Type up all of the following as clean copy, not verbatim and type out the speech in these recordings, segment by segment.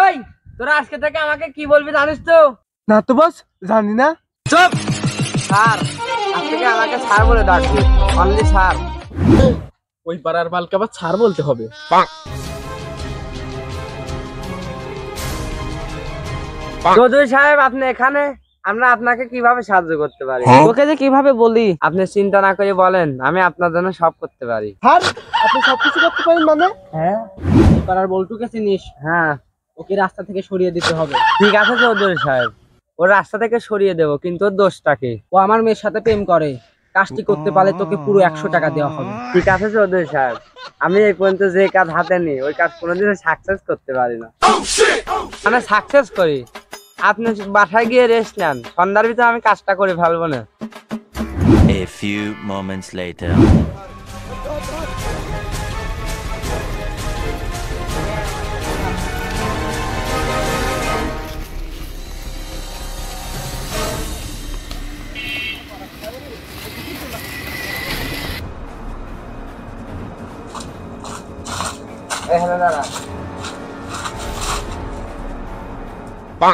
এই তোরা আজকে থেকে আমাকে কি বলবি জানিস তো? না তো বস, জানি না। চুপ। স্যার, আজ থেকে আমাকে স্যার বলে ডাকবি, অনলি স্যার। ওই পাড়ার মালকে আবার ছাড় বলতে হবে। চৌধুরী সাহেব, আপনি এখানে? আমরা আপনাকে কিভাবে সাহায্য করতে পারি? ওকে যে কিভাবে বলি, আপনি চিন্তা না করে বলেন, আমি আপনার জন্য সব করতে পারি। স্যার, আপনি সবকিছু করতে পারেন মানে? হ্যাঁ। পাড়ার বল্টুকে চিনিস? হ্যাঁ। ওকে রাস্তা থেকে সরিয়ে দিতে হবে। ঠিক আছে চৌধুরী সাহেব, ওর রাস্তা থেকে সরিয়ে দেবো, কিন্তু ওর দোষটা কি? ও আমার মেয়ের সাথে প্রেম করে, কাজটি করতে পারলে তোকে পুরো 100 টাকা দেওয়া হবে। ঠিক আছে চৌধুরী সাহেব, আমি এই পর্যন্ত যে কাজ হাতে নিই ওই কাজ কোনোদিনও সাকসেস করতে পারি না। মানে সাকসেস করি। আপনি বাসায় গিয়ে রেস্ট নেন, সন্ধ্যার ভিতরে আমি কাজটা করে ফেলবো না। A few moments later.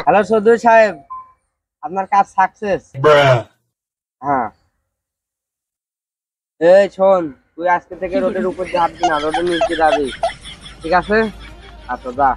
Hello Chowdhury সাহেব, আপনার কাজ সাকসেস। হ্যাঁ। এই শোন, তুই আজকে থেকে রোডের উপর দিয়ে হাঁটবি না, রোডের নিচ দিয়ে যাবি, ঠিক আছে? আচ্ছা যা।